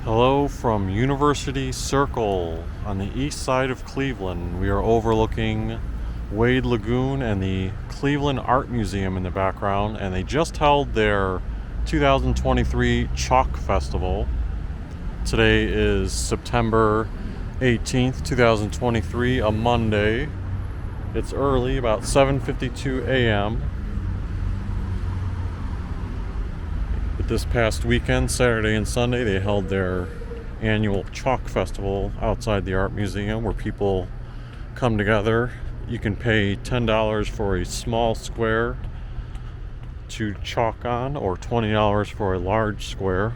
Hello from University Circle on the east side of Cleveland. We are overlooking Wade Lagoon and the Cleveland Art Museum in the background, and they just held their 2023 Chalk Festival. Today is September 18th, 2023, a Monday. It's early, about 7:52 a.m. But this past weekend, Saturday and Sunday, they held their annual Chalk Festival outside the Art Museum where people come together. You can pay $10 for a small square to chalk on, or $20 for a large square.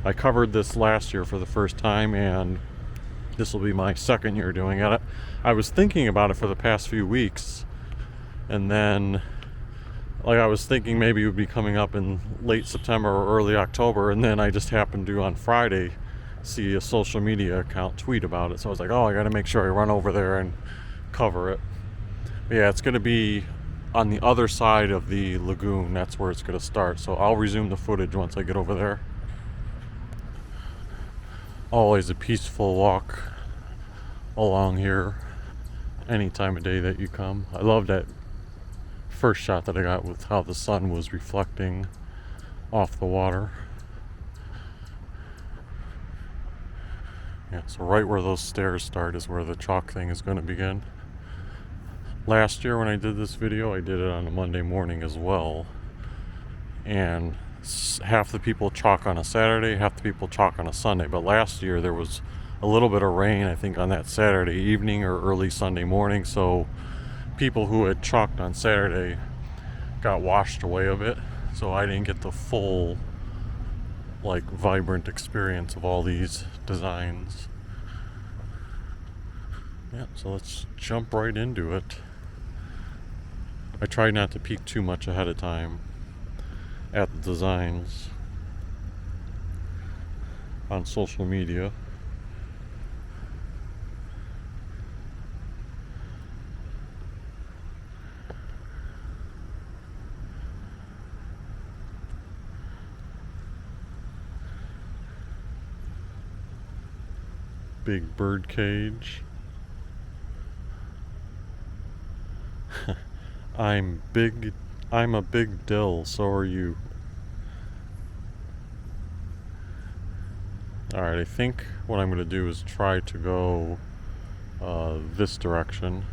I covered this last year for the first time, and this will be my second year doing it. I was thinking about it for the past few weeks, and then I was thinking maybe it would be coming up in late September or early October, and then I just happened to on Friday see a social media account tweet about it. So I was like, oh, I got to make sure I run over there and cover it. But yeah, it's going to be on the other side of the lagoon. That's where it's going to start. So I'll resume the footage once I get over there. Always a peaceful walk along here any time of day that you come. I love that first shot that I got with how the sun was reflecting off the water. Yeah, so right where those stairs start is where the chalk thing is going to begin. Last year when I did this video, I did it on a Monday morning as well, and half the people chalk on a Saturday, half the people chalk on a Sunday. But last year there was a little bit of rain, I think, on that Saturday evening or early Sunday morning, so people who had chalked on Saturday got washed away a bit, so I didn't get the full vibrant experience of all these designs. Yeah, so let's jump right into it. I tried not to peek too much ahead of time at the designs on social media. Big bird cage. I'm a big dill, so are you. Alright, I think what I'm going to do is try to go this direction.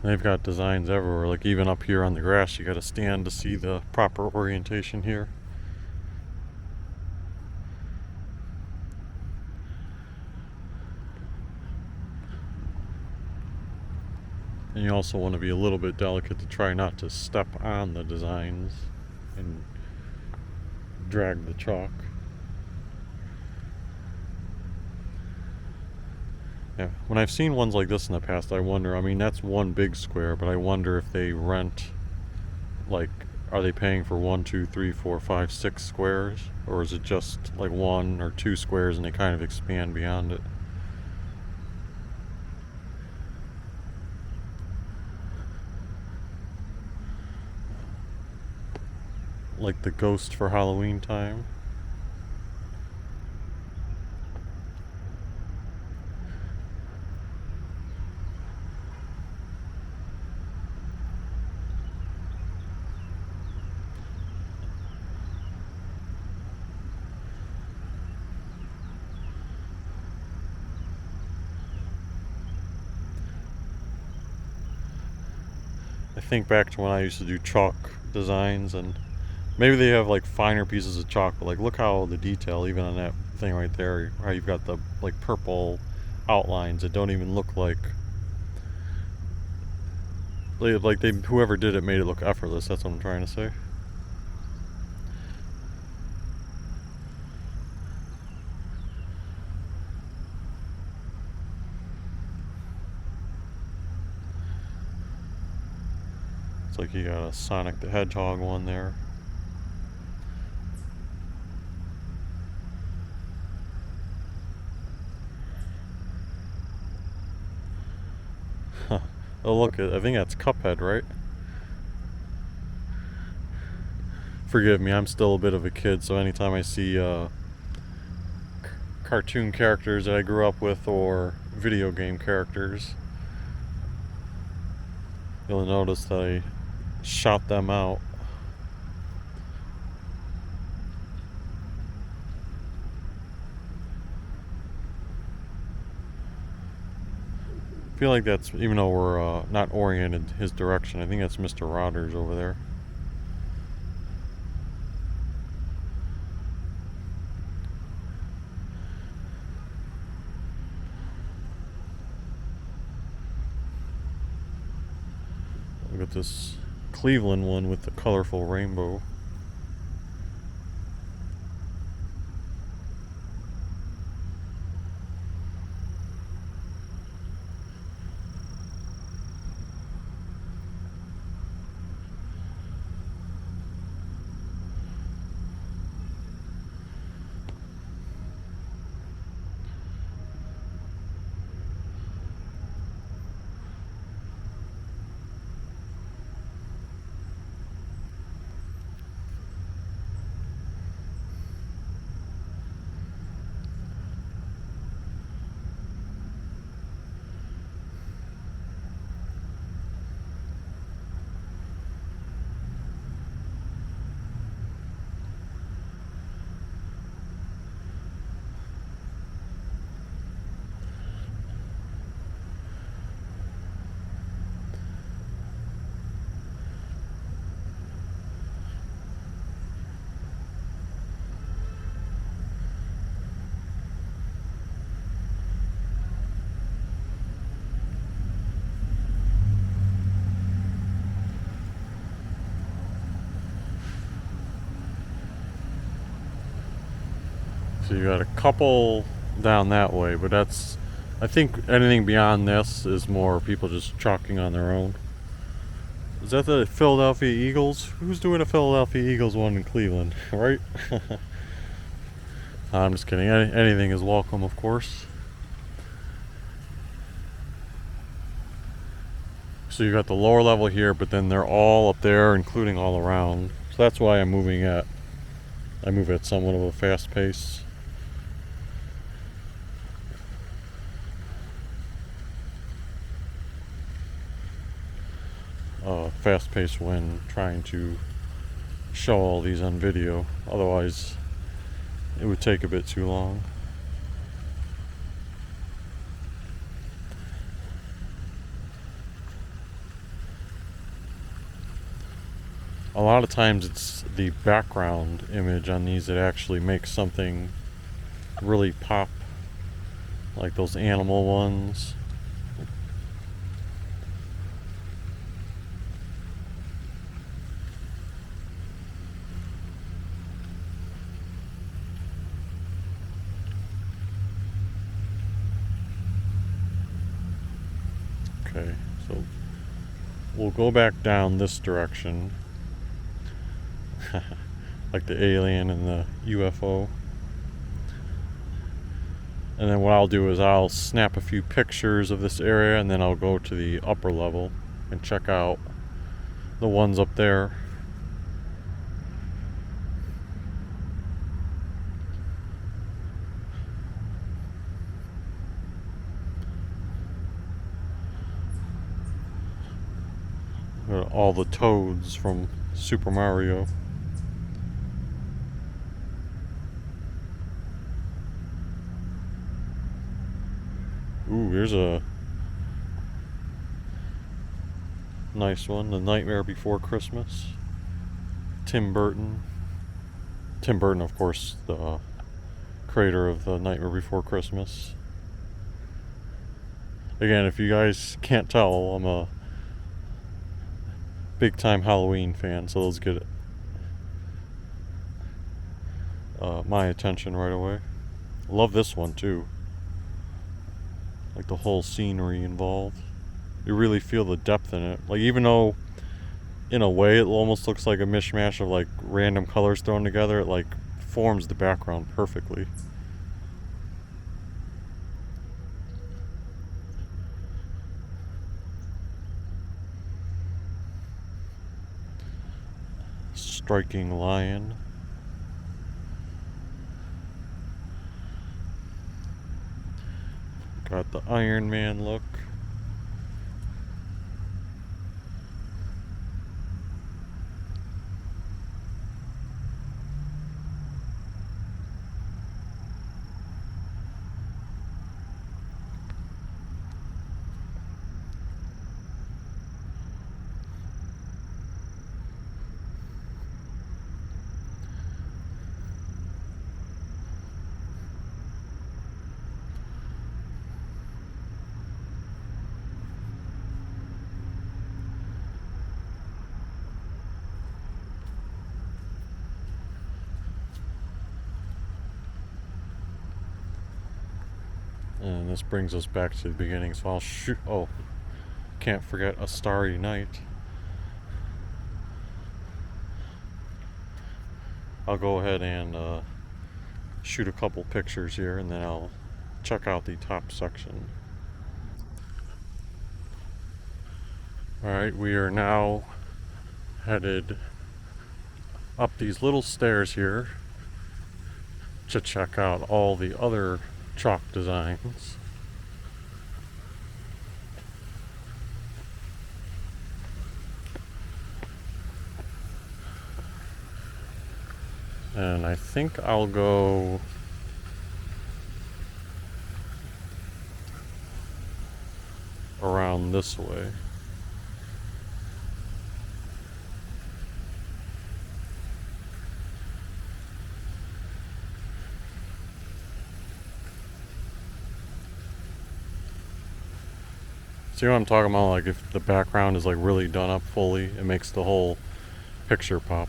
They've got designs everywhere, like even up here on the grass you gotta stand to see the proper orientation here. And you also want to be a little bit delicate to try not to step on the designs and drag the chalk. Yeah, when I've seen ones like this in the past, I wonder, I mean, that's one big square, but I wonder if they rent, are they paying for 1, 2, 3, 4, 5, 6 squares? Or is it just like 1 or 2 squares and they kind of expand beyond it? Like the ghost for Halloween time. I think back to when I used to do chalk designs, and maybe they have finer pieces of chalk, but look how the detail, even on that thing right there, how you've got the purple outlines that don't even look whoever did it made it look effortless. That's what I'm trying to say. It's like you got a Sonic the Hedgehog one there. Oh look, I think that's Cuphead, right? Forgive me, I'm still a bit of a kid, so anytime I see cartoon characters that I grew up with or video game characters, you'll notice that I shout them out. I feel like that's, even though we're not oriented his direction, I think that's Mr. Rogers over there. Look at this Cleveland one with the colorful rainbow. So you got a couple down that way, but that's, I think anything beyond this is more people just chalking on their own. Is that the Philadelphia Eagles? Who's doing a Philadelphia Eagles one in Cleveland, right? I'm just kidding. Anything is welcome, of course. So you got the lower level here, but then they're all up there, including all around. So that's why I move at somewhat of a fast pace. Fast pace when trying to show all these on video. Otherwise, it would take a bit too long. A lot of times it's the background image on these that actually makes something really pop, like those animal ones. Okay, so we'll go back down this direction. Like the alien and the UFO. And then what I'll do is I'll snap a few pictures of this area, and then I'll go to the upper level and check out the ones up there. All the toads from Super Mario. Ooh, here's a nice one. The Nightmare Before Christmas. Tim Burton. Tim Burton, of course, the creator of The Nightmare Before Christmas. Again, if you guys can't tell, I'm a big time Halloween fan, so those get my attention right away. Love this one too. Like the whole scenery involved. You really feel the depth in it. Like, even though in a way it almost looks like a mishmash of like random colors thrown together, it like forms the background perfectly. striking lion. Got the Iron Man look. And this brings us back to the beginning, so I'll shoot. Oh, can't forget A Starry Night. I'll go ahead and shoot a couple pictures here, and then I'll check out the top section. Alright, we are now headed up these little stairs here to check out all the other chalk designs. And I think I'll go around this way. See what I'm talking about? Like if the background is like really done up fully, it makes the whole picture pop.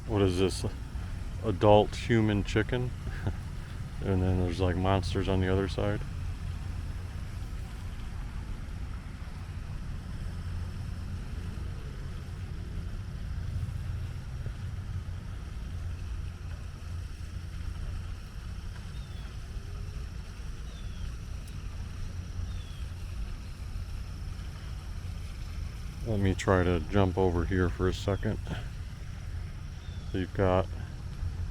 What is this? Adult human chicken? And then there's like monsters on the other side. Let me try to jump over here for a second. So you've got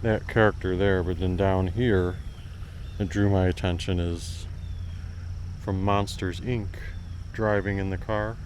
that character there, but then down here, it drew my attention is from Monsters Inc. driving in the car.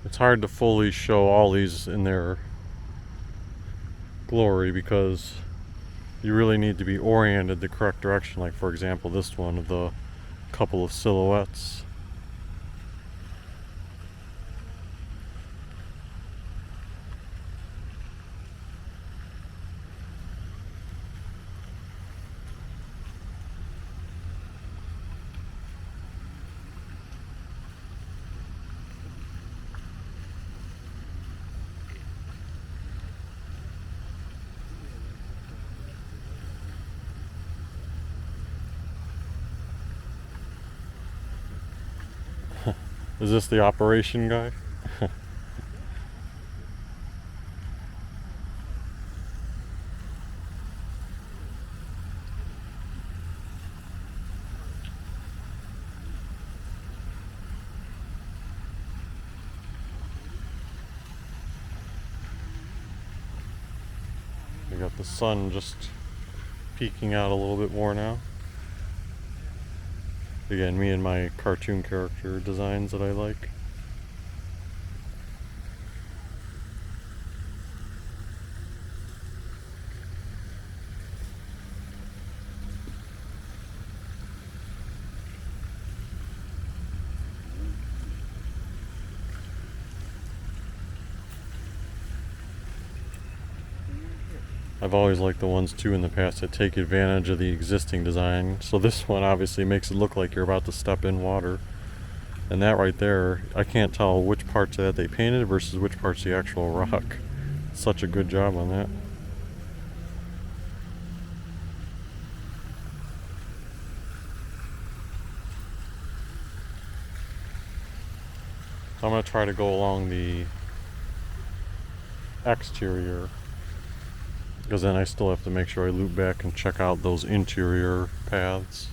It's hard to fully show all these in their glory because you really need to be oriented the correct direction. Like for example, this one of the couple of silhouettes. Is this the operation guy? We got the sun just peeking out a little bit more now. Again, me and my cartoon character designs that I like. I've always liked the ones too in the past that take advantage of the existing design. So this one obviously makes it look like you're about to step in water. And that right there, I can't tell which parts of that they painted versus which parts the actual rock. Such a good job on that. So I'm going to try to go along the exterior, because then I still have to make sure I loop back and check out those interior paths.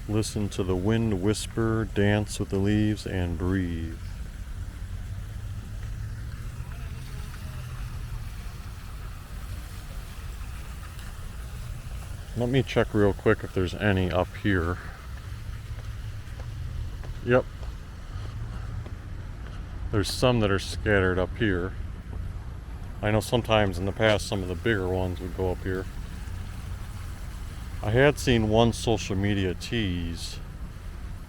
Listen to the wind whisper, dance with the leaves, and breathe. Let me check real quick if there's any up here. Yep. There's some that are scattered up here. I know sometimes in the past some of the bigger ones would go up here. I had seen one social media tease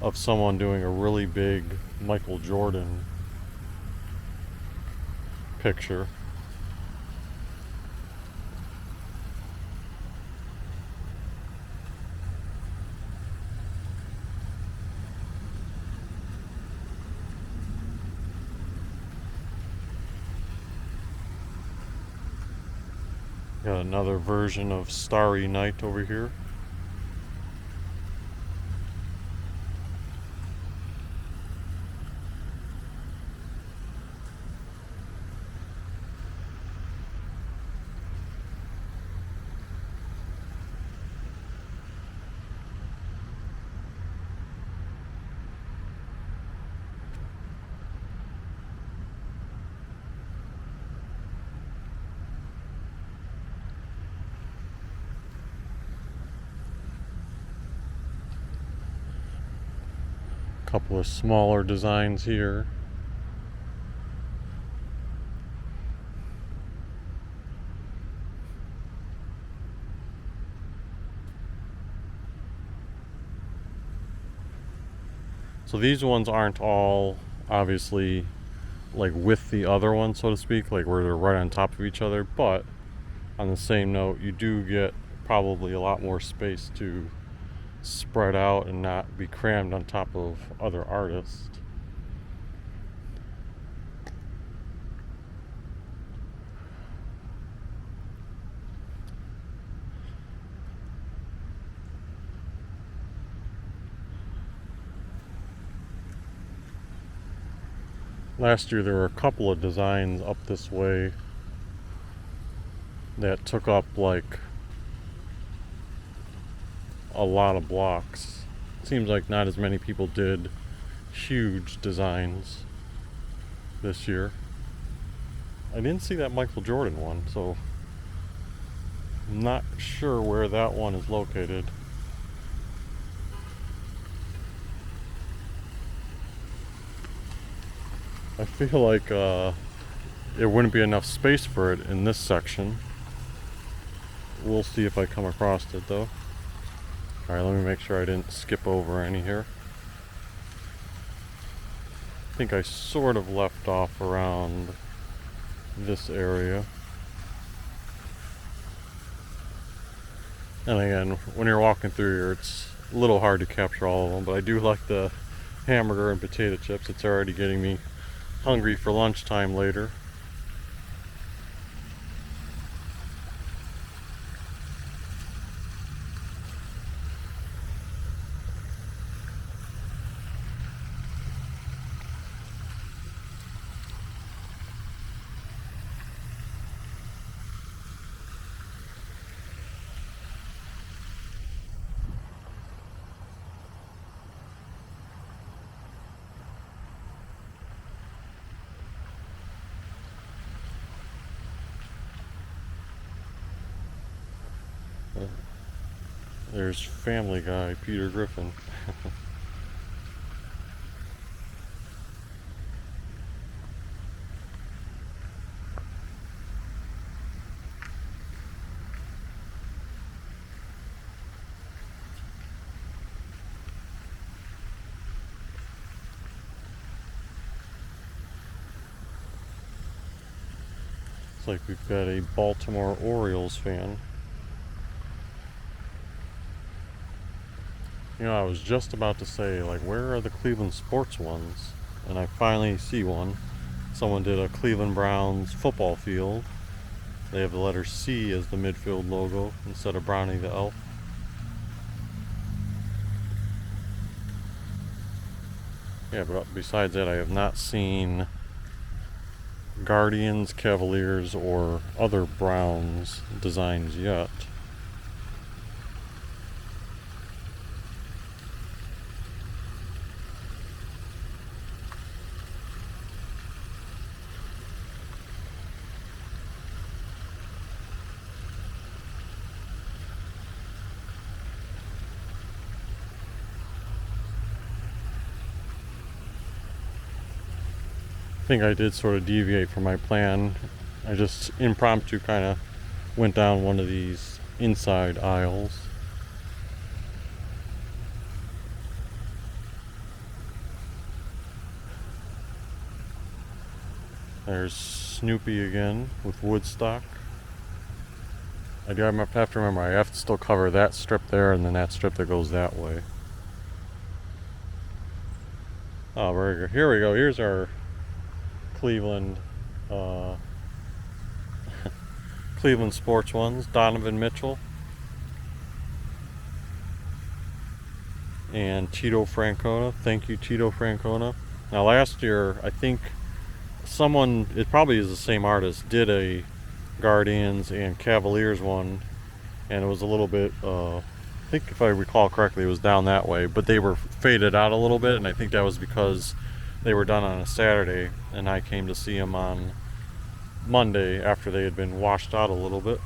of someone doing a really big Michael Jordan picture. Got another version of Starry Night over here. Couple of smaller designs here. So these ones aren't all obviously like with the other one, so to speak, like where they're right on top of each other, but on the same note, you do get probably a lot more space to spread out and not be crammed on top of other artists. Last year there were a couple of designs up this way that took up like a lot of blocks. Seems like not as many people did huge designs this year. I didn't see that Michael Jordan one, so I'm not sure where that one is located. I feel like it wouldn't be enough space for it in this section. We'll see if I come across it though. Alright, let me make sure I didn't skip over any here. I think I sort of left off around this area. And again, when you're walking through here, it's a little hard to capture all of them, but I do like the hamburger and potato chips. It's already getting me hungry for lunchtime later. There's Family Guy, Peter Griffin. It's like we've got a Baltimore Orioles fan. You know, I was just about to say, like, where are the Cleveland sports ones? And I finally see one. Someone did a Cleveland Browns football field. They have the letter C as the midfield logo instead of Brownie the elf. Yeah, but besides that, I have not seen Guardians, Cavaliers, or other Browns designs yet. I think I did sort of deviate from my plan. I just impromptu kind of went down one of these inside aisles. There's Snoopy again with Woodstock. I do have to remember, I have to still cover that strip there and then that strip that goes that way. Oh, very good. Here we go. Here's our Cleveland Cleveland sports ones. Donovan Mitchell and Tito Francona. Thank you, Tito Francona. Now last year, I think someone, it probably is the same artist, did a Guardians and Cavaliers one, and it was a little bit, I think if I recall correctly, it was down that way, but they were faded out a little bit, and I think that was because they were done on a Saturday, and I came to see them on Monday after they had been washed out a little bit.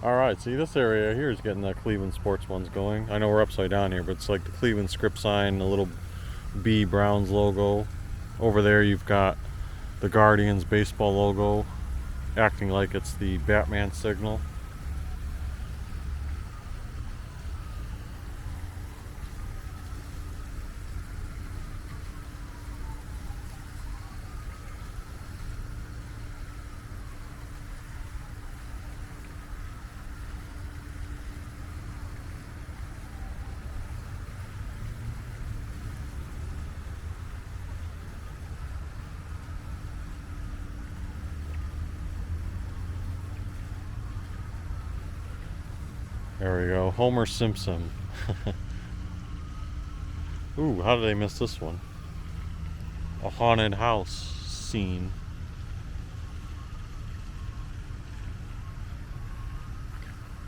Alright, see, this area here is getting the Cleveland sports ones going. I know we're upside down here, but it's like the Cleveland script sign, the little B Browns logo. Over there you've got the Guardians baseball logo, acting like it's the Batman signal. There we go. Homer Simpson. Ooh, how did I miss this one? A haunted house scene.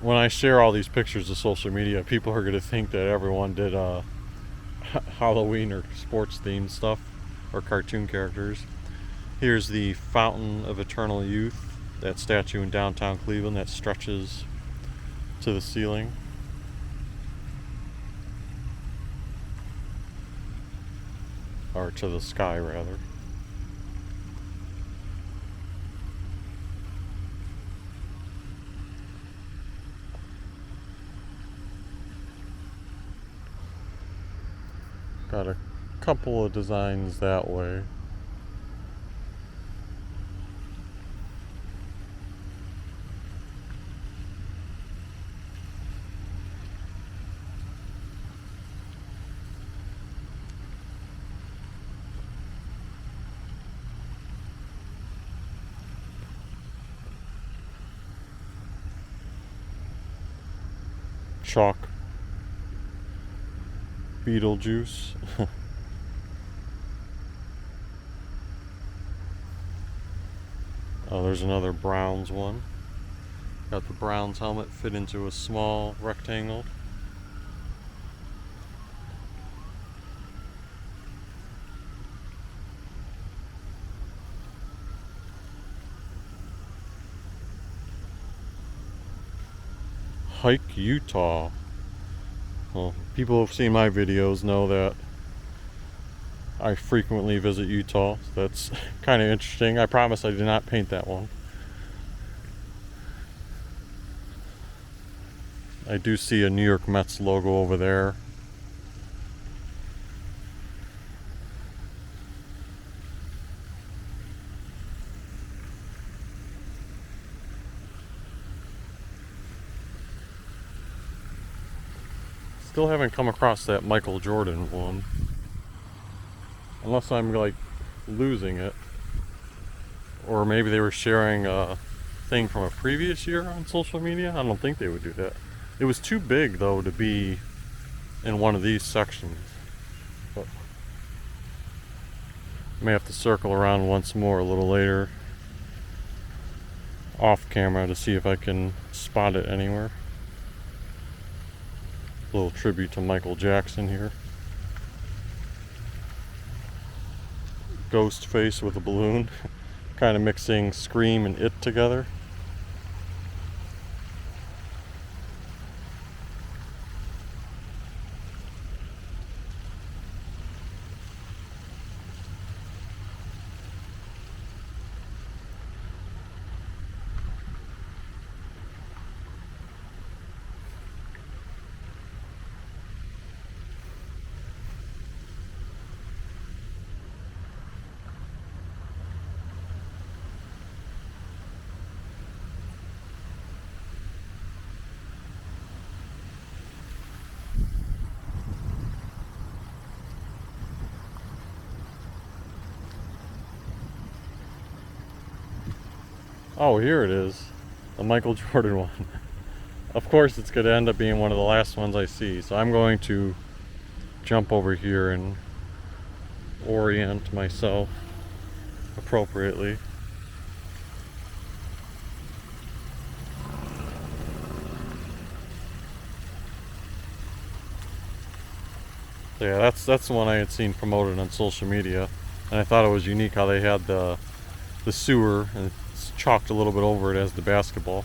When I share all these pictures to social media, people are going to think that everyone did Halloween or sports themed stuff or cartoon characters. Here's the Fountain of Eternal Youth, that statue in downtown Cleveland that stretches to the ceiling. Or to the sky, rather. Got a couple of designs that way. Chalk Beetlejuice. Oh, there's another Browns one. Got the Browns helmet fit into a small rectangle. Hike, Utah. Well, people who've seen my videos know that I frequently visit Utah. So that's kind of interesting. I promise I did not paint that one. I do see a New York Mets logo over there. Still haven't come across that Michael Jordan one. Unless I'm like losing it. Or maybe they were sharing a thing from a previous year on social media. I don't think they would do that. It was too big though to be in one of these sections. But I may have to circle around once more a little later off camera to see if I can spot it anywhere. A little tribute to Michael Jackson here. Ghost face with a balloon. Kind of mixing Scream and It together. Oh, here it is. The Michael Jordan one. Of course it's going to end up being one of the last ones I see. So I'm going to jump over here and orient myself appropriately. So yeah, that's the one I had seen promoted on social media. And I thought it was unique how they had the sewer and it's chalked a little bit over it as the basketball.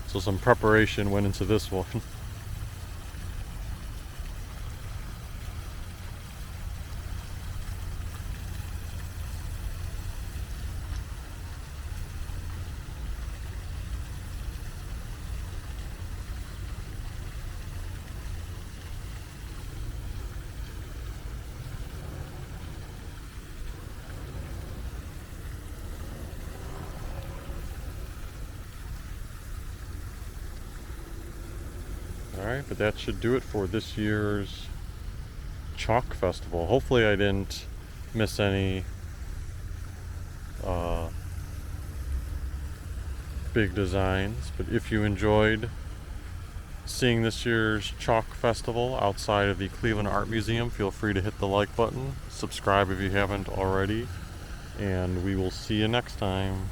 So some preparation went into this one. Alright, but that should do it for this year's Chalk Festival. Hopefully I didn't miss any big designs, but if you enjoyed seeing this year's Chalk Festival outside of the Cleveland Art Museum, feel free to hit the like button, subscribe if you haven't already, and we will see you next time.